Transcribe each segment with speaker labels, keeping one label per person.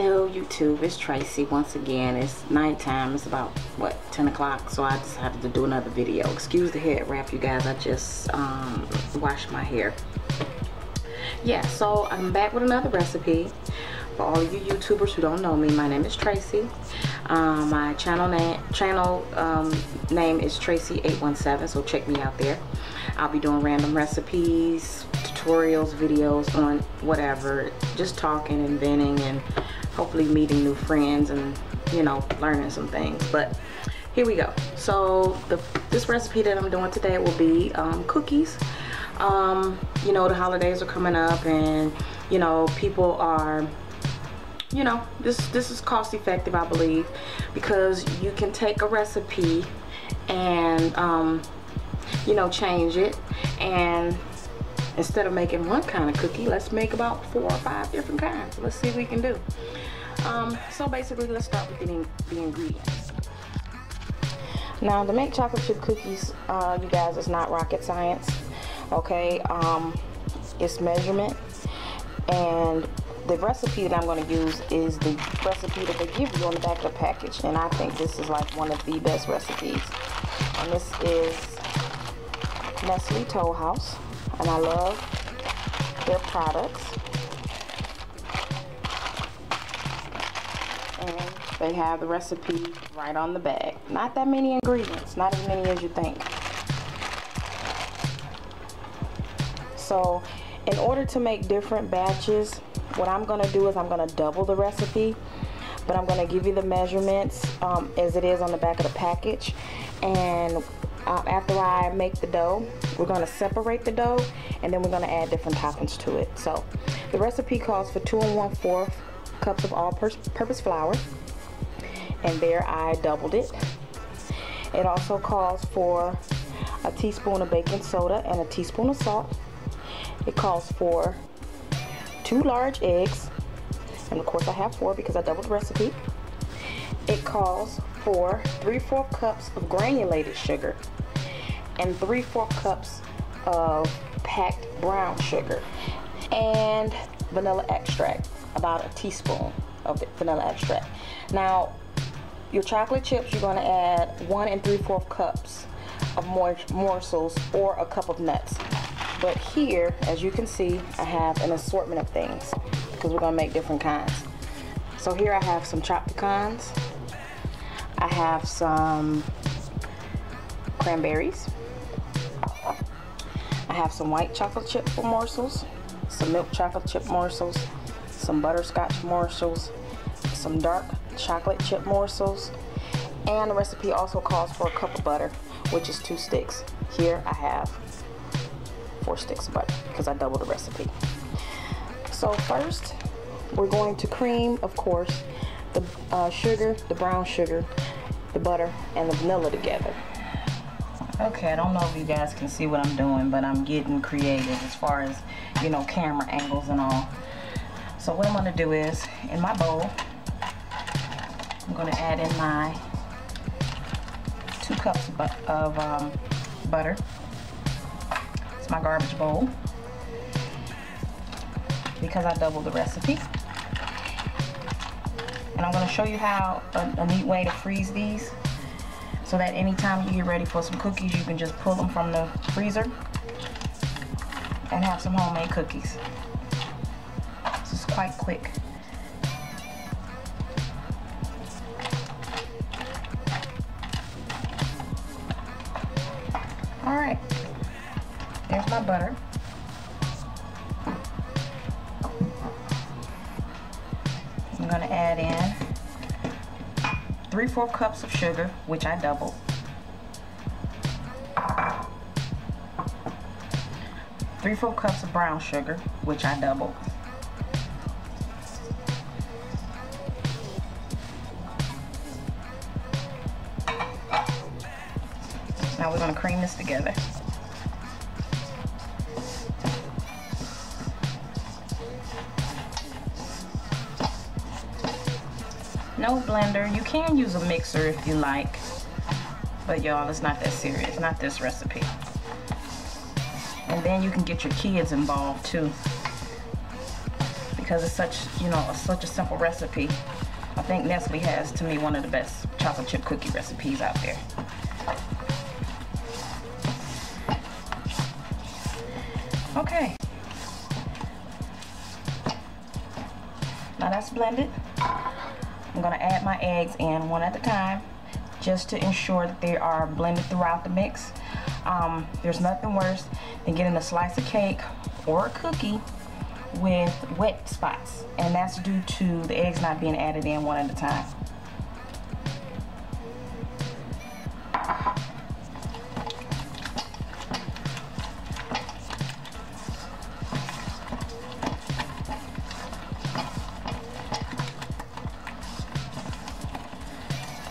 Speaker 1: Hello YouTube, it's Tracy once again. It's nighttime. It's about what, 10 o'clock, so I decided to do another video. Excuse the head wrap, you guys. I just washed my hair. Yeah, so I'm back with another recipe. For all of you YouTubers who don't know me, my name is Tracy. My channel name is Tracy817, so check me out there. I'll be doing random recipes, tutorials, videos on whatever, just talking and venting and hopefully meeting new friends and, you know, learning some things. But here we go. So this recipe that I'm doing today will be cookies. You know, the holidays are coming up, and you know, people are, you know, this is cost effective, I believe, because you can take a recipe and you know, change it, and instead of making one kind of cookie, let's make about 4 or 5 different kinds. Let's see what we can do. So basically, let's start with the ingredients. Now, to make chocolate chip cookies, you guys, it's not rocket science, okay? It's measurement, and the recipe that I'm going to use is the recipe that they give you on the back of the package, and I think this is like one of the best recipes. And this is Nestle Toll House, and I love their products. And they have the recipe right on the bag. Not that many ingredients, not as many as you think. So in order to make different batches, what I'm going to do is I'm going to double the recipe, but I'm going to give you the measurements as it is on the back of the package. And after I make the dough, we're going to separate the dough, and then we're going to add different toppings to it. So the recipe calls for 2 1/4 cups of all-purpose flour, and there I doubled it. It also calls for a teaspoon of baking soda and a teaspoon of salt. It calls for 2 large eggs, and of course I have 4 because I doubled the recipe. It calls for 3/4 cups of granulated sugar and 3/4 cups of packed brown sugar, and vanilla extract, about a teaspoon of the vanilla extract. Now, your chocolate chips, you're going to add 1 3/4 cups of morsels or a cup of nuts. But here, as you can see, I have an assortment of things because we're going to make different kinds. So here I have some chopped pecans. I have some cranberries. I have some white chocolate chip morsels, some milk chocolate chip morsels, some butterscotch morsels, some dark chocolate chip morsels, and the recipe also calls for a cup of butter, which is 2 sticks. Here I have 4 sticks of butter because I doubled the recipe. So first, we're going to cream, of course, the sugar, the brown sugar, the butter, and the vanilla together. Okay, I don't know if you guys can see what I'm doing, but I'm getting creative as far as, you know, camera angles and all. So what I'm going to do is, in my bowl, I'm going to add in my 2 cups of butter. It's my garbage bowl because I doubled the recipe. And I'm going to show you how a neat way to freeze these, so that anytime you get ready for some cookies, you can just pull them from the freezer and have some homemade cookies. This is quite quick. Alright, there's my butter. I'm going to add in 3/4 cups of sugar, which I doubled. 3/4 cups of brown sugar, which I doubled. Now we're going to cream this together. No blender. You can use a mixer if you like, but y'all, it's not that serious, not this recipe. And then you can get your kids involved too, because it's such, you know, such a simple recipe. I think Nestle has, to me, one of the best chocolate chip cookie recipes out there. Okay. Now that's blended. I'm gonna add my eggs in one at a time, just to ensure that they are blended throughout the mix. There's nothing worse than getting a slice of cake or a cookie with wet spots, and that's due to the eggs not being added in one at a time.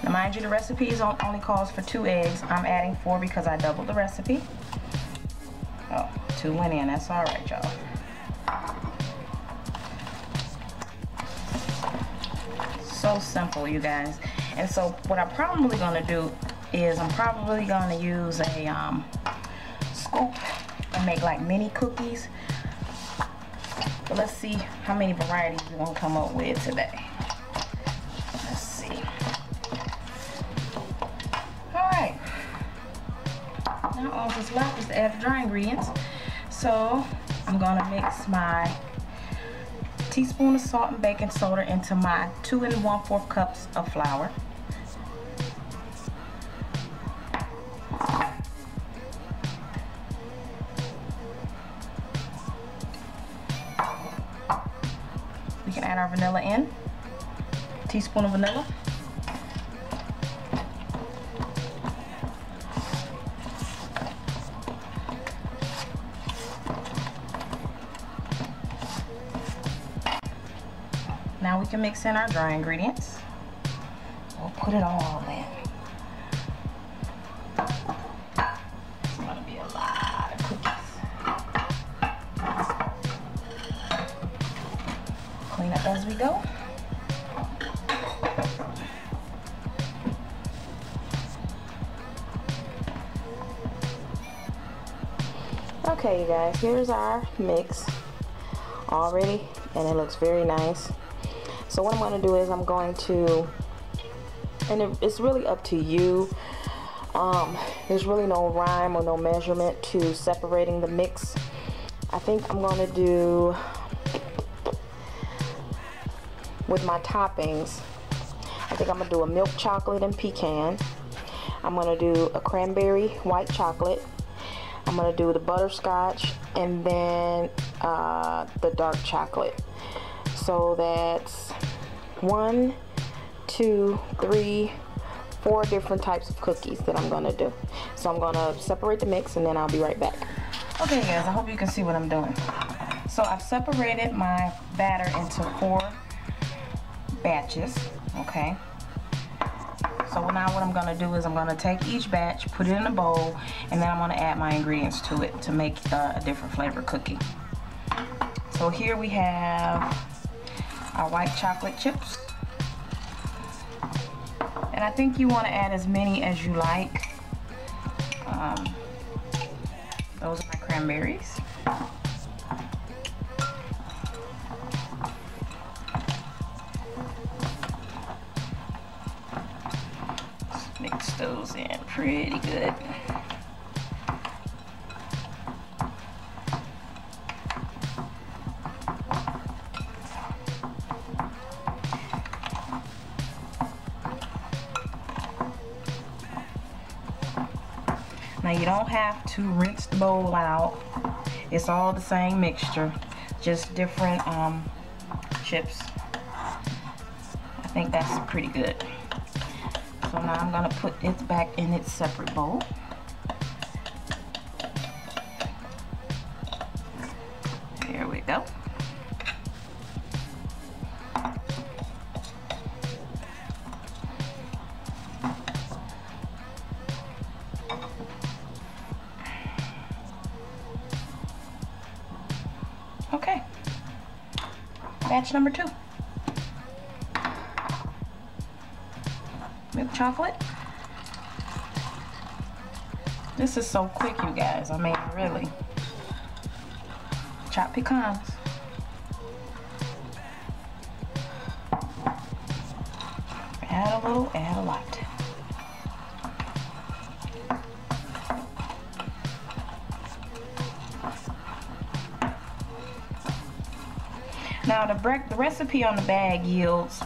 Speaker 1: Now mind you, the recipe only calls for 2 eggs. I'm adding 4 because I doubled the recipe. Oh, 2 went in, that's all right, y'all. So simple, you guys. And so what I'm probably gonna do is I'm probably gonna use a scoop and make like mini cookies. But let's see how many varieties we're gonna come up with today. Let's see. All right. Now all that's left is to add the dry ingredients. So I'm gonna mix my teaspoon of salt and baking soda into my 2 1/4 cups of flour. We can add our vanilla in, a teaspoon of vanilla. Now we can mix in our dry ingredients. We'll put it all in. It's gonna be a lot of cookies. Clean up as we go. Okay, you guys, here's our mix already, and it looks very nice. So what I'm going to do is I'm going to, and it's really up to you. There's really no rhyme or no measurement to separating the mix. I think I'm going to do, with my toppings, I think I'm going to do a milk chocolate and pecan. I'm going to do a cranberry white chocolate. I'm going to do the butterscotch, and then the dark chocolate. So that's 1, 2, 3, 4 different types of cookies that I'm gonna do. So I'm gonna separate the mix and then I'll be right back. Okay guys, I hope you can see what I'm doing. So I've separated my batter into 4 batches, okay? So now what I'm gonna do is I'm gonna take each batch, put it in a bowl, and then I'm gonna add my ingredients to it to make a different flavor cookie. So here we have our white chocolate chips, and I think you want to add as many as you like. Those are my cranberries. Just mix those in pretty good. Now you don't have to rinse the bowl out. It's all the same mixture, just different chips. I think that's pretty good. So now I'm gonna put it back in its separate bowl. There we go. Okay, batch number 2. Milk chocolate. This is so quick, you guys. I mean, really. Chopped pecans. Add a little, add a lot. Now the recipe on the bag yields,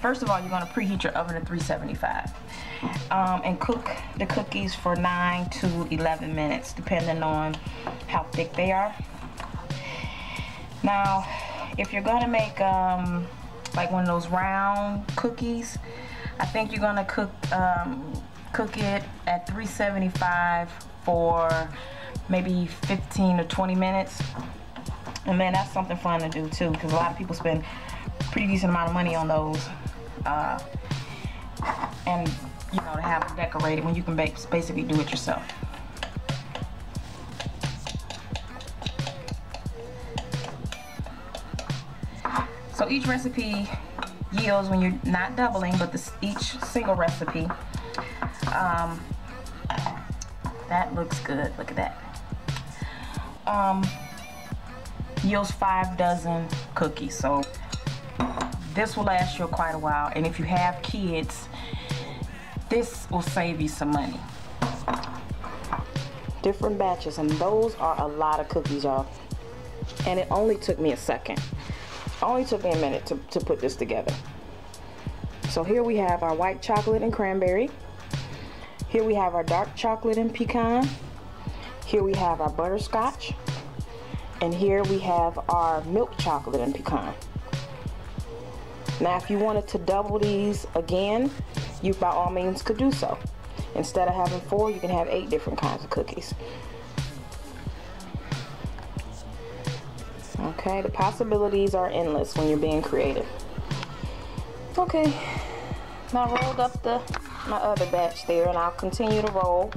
Speaker 1: first of all, you're going to preheat your oven to 375 and cook the cookies for 9 to 11 minutes depending on how thick they are. Now if you're going to make like one of those round cookies, I think you're going to cook it at 375 for maybe 15 or 20 minutes. And man, that's something fun to do too, because a lot of people spend a pretty decent amount of money on those. And you know, to have them decorated when you can basically do it yourself. So each recipe yields, when you're not doubling, but each single recipe, that looks good, look at that, yields 5 dozen cookies. So this will last you quite a while, and if you have kids, this will save you some money. Different batches, and those are a lot of cookies, y'all, and it only took me a second. Only took me a minute to put this together. So here we have our white chocolate and cranberry. Here we have our dark chocolate and pecan. Here we have our butterscotch. And here we have our milk chocolate and pecan. Now if you wanted to double these again, you by all means could do so. Instead of having 4, you can have 8 different kinds of cookies. Okay, the possibilities are endless when you're being creative. Okay, now I rolled up my other batch there, and I'll continue to roll.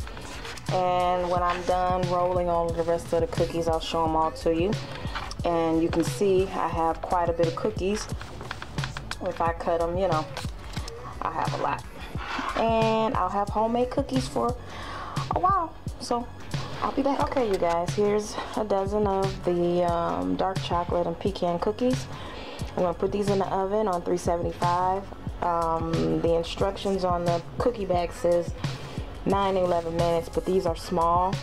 Speaker 1: And when I'm done rolling all of the rest of the cookies, I'll show them all to you. And you can see I have quite a bit of cookies. If I cut them, you know, I have a lot. And I'll have homemade cookies for a while. So I'll be back. Okay, you guys, here's a dozen of the dark chocolate and pecan cookies. I'm going to put these in the oven on 375. The instructions on the cookie bag says 9 to 11 minutes, but these are small.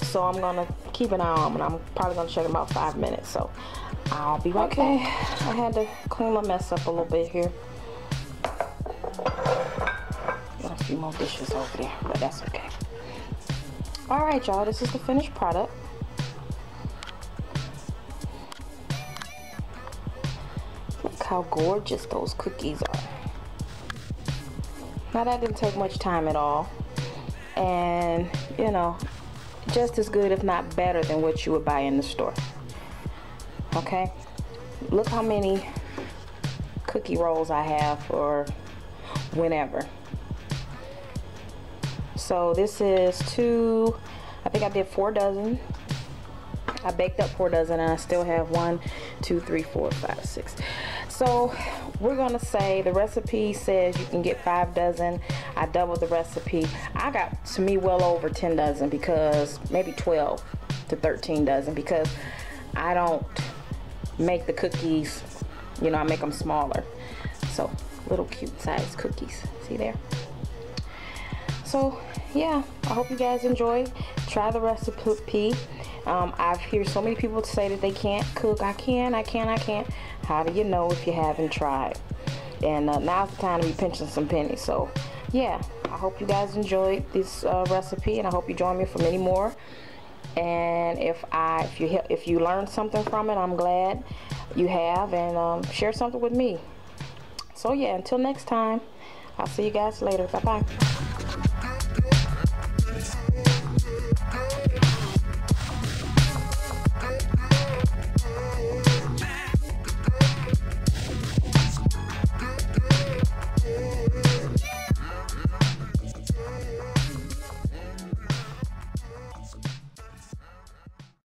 Speaker 1: So I'm going to keep an eye on them, and I'm probably going to check them about 5 minutes. So I'll be right back. I had to clean my mess up a little bit here. Got a few more dishes over there, but that's okay. Alright, y'all, this is the finished product. Look how gorgeous those cookies are. Now that didn't take much time at all, and you know, just as good if not better than what you would buy in the store. Okay, look how many cookie rolls I have for whenever. So this is 2, I think I did 4 dozen. I baked up 4 dozen, and I still have 1, 2, 3, 4, 5, 6. So we're gonna say the recipe says you can get 5 dozen. I doubled the recipe. I got, to me, well over 10 dozen, because maybe 12 to 13 dozen, because I don't make the cookies, you know, I make them smaller. So little cute size cookies, see there? So yeah, I hope you guys enjoy. Try the recipe. I've heard so many people say that they can't cook. I can. How do you know if you haven't tried? And now's the time to be pinching some pennies. So yeah, I hope you guys enjoyed this recipe, and I hope you join me for many more. And if you learned something from it, I'm glad you have, and share something with me. So yeah, until next time, I'll see you guys later. Bye bye.